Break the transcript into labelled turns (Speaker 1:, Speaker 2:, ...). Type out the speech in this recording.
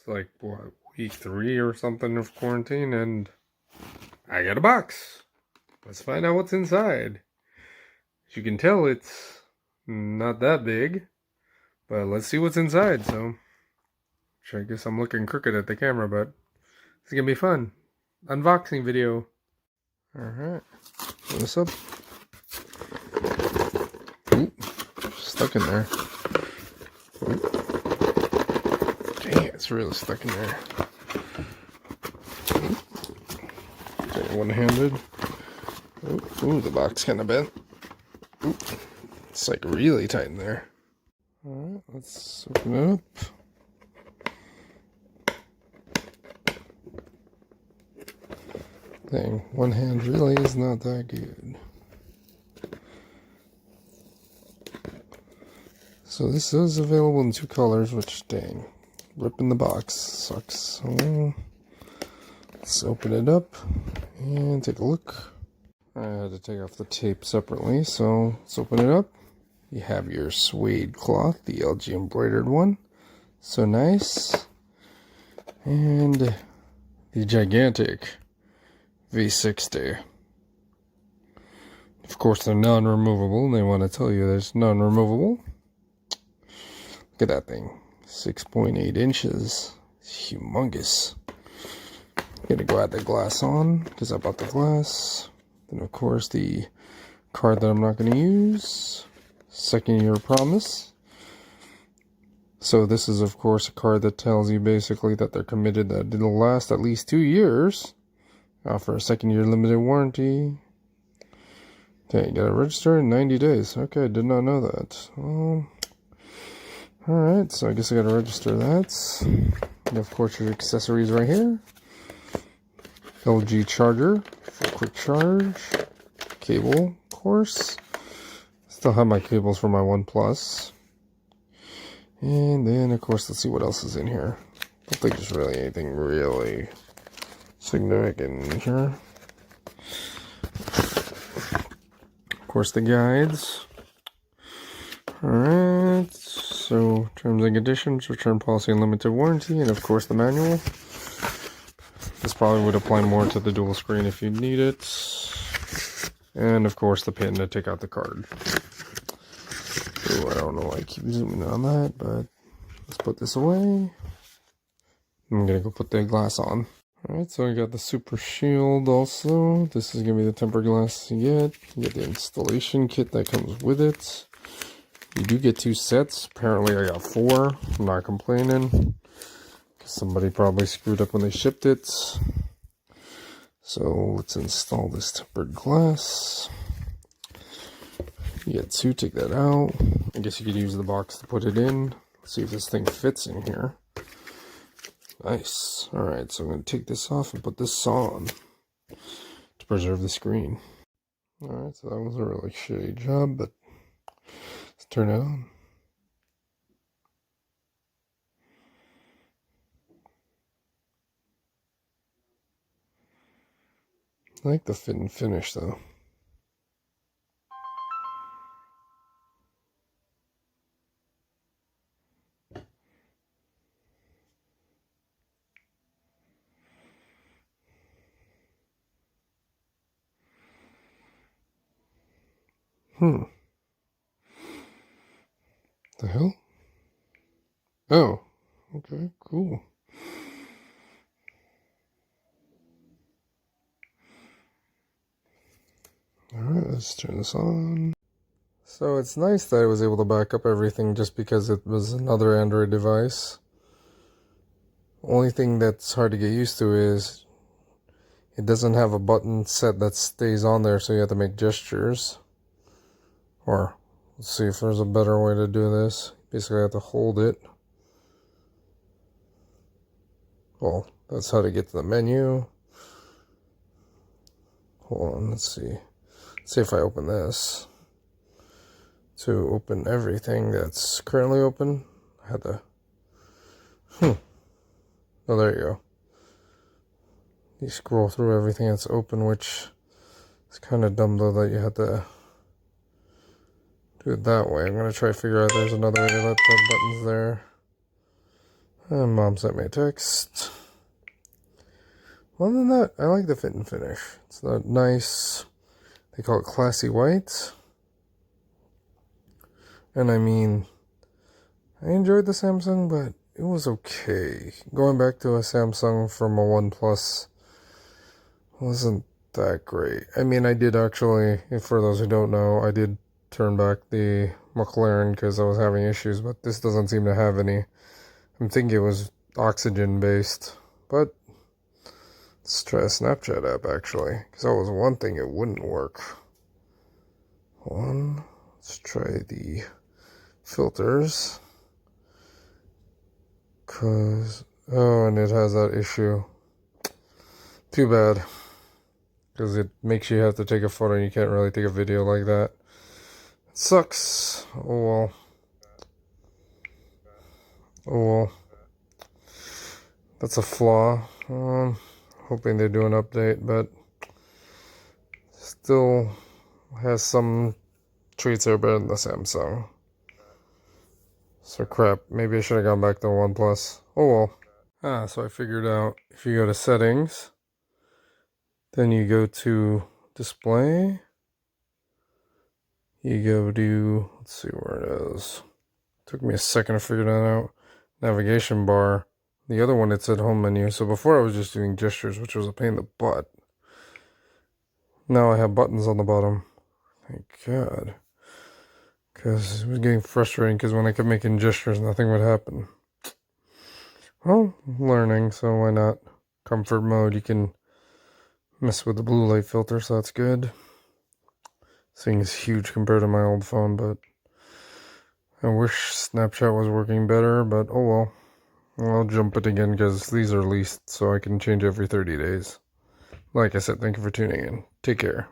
Speaker 1: It's like, what, week 3 or something of quarantine, and I got a box. Let's find out what's inside. As you can tell, it's not that big, but let's see what's inside. So, I guess I'm looking crooked at the camera, but it's gonna be fun. Unboxing video. Alright, open this up. Ooh, stuck in there. Ooh. Dang, it's really stuck in there. Okay, one-handed. Ooh, the box kind of bent. Ooh, it's like really tight in there. Alright, let's open it up. Dang, one hand really is not that good. So this is available in 2 colors, which, dang, ripping the box sucks. So let's open it up and take a look. I had to take off the tape separately, so let's open it up. You have your suede cloth, the LG embroidered one. So nice. And the gigantic V60. Of course, they're non-removable. They want to tell you there's non-removable. Look at that thing. 6.8 inches. It's humongous. Gonna go add the glass on because I bought the glass. Then, of course, the card that I'm not going to use. 2nd year promise. So this is, of course, a card that tells you basically that they're committed that it'll last at least 2 years. Offer a 2nd year limited warranty. Okay, you gotta register in 90 days. Okay, did not know that. Alright, so I guess I gotta register that. And of course, your accessories right here. LG charger for quick charge. Cable, of course. Still have my cables for my OnePlus. And then, of course, let's see what else is in here. Don't think there's really anything really significant in here. Of course, the guides. Alright, so terms and conditions, return policy and limited warranty, and of course the manual. This probably would apply more to the dual screen if you need it. And of course the pin to take out the card. Ooh, I don't know why I keep zooming on that, but let's put this away. I'm gonna go put the glass on. Alright, so I got the Super Shield also. This is gonna be the tempered glass you get. You get the installation kit that comes with it. You do get 2 sets. Apparently I got 4. I'm not complaining. Somebody probably screwed up when they shipped it. So let's install this tempered glass. You get 2, take that out. I guess you could use the box to put it in. Let's see if this thing fits in here. Nice. Alright, so I'm going to take this off and put this on to preserve the screen. Alright, so that was a really shitty job, but let's turn it on. I like the fit and finish though. The hell? Oh, okay, cool. Alright, let's turn this on. So it's nice that I was able to back up everything just because it was another Android device. Only thing that's hard to get used to is it doesn't have a button set that stays on there, so you have to make gestures. Or, let's see if there's a better way to do this. Basically, I have to hold it. Well, that's how to get to the menu. Hold on, let's see. Let's see if I open this. To open everything that's currently open, I had to... Oh, there you go. You scroll through everything that's open, which is kind of dumb though that you have to do it that way. I'm going to try to figure out there's another way to let the buttons there. And mom sent me a text. Other than that, I like the fit and finish. It's not nice. They call it classy white. And I mean, I enjoyed the Samsung, but it was okay. Going back to a Samsung from a OnePlus wasn't that great. I mean, I did actually, for those who don't know, I did turn back the McLaren because I was having issues, but this doesn't seem to have any. I'm thinking it was oxygen based, but let's try a Snapchat app actually, because that was one thing it wouldn't work. Let's try the filters, and it has that issue. Too bad, because it makes you have to take a photo and you can't really take a video like that. It sucks. Oh well. That's a flaw. Hoping they do an update, but still has some traits that are better than the Samsung. So crap, maybe I should have gone back to OnePlus. Oh well. So I figured out if you go to settings, then you go to display, you go to, let's see where it is. Took me a second to figure that out. Navigation bar. The other one, it said home menu. So before I was just doing gestures, which was a pain in the butt. Now I have buttons on the bottom. Thank God. Because it was getting frustrating because when I kept making gestures, nothing would happen. Well, learning, so why not? Comfort mode, you can mess with the blue light filter, so that's good. This thing is huge compared to my old phone, but I wish Snapchat was working better, but oh well. I'll jump it again because these are leased, so I can change every 30 days. Like I said, thank you for tuning in. Take care.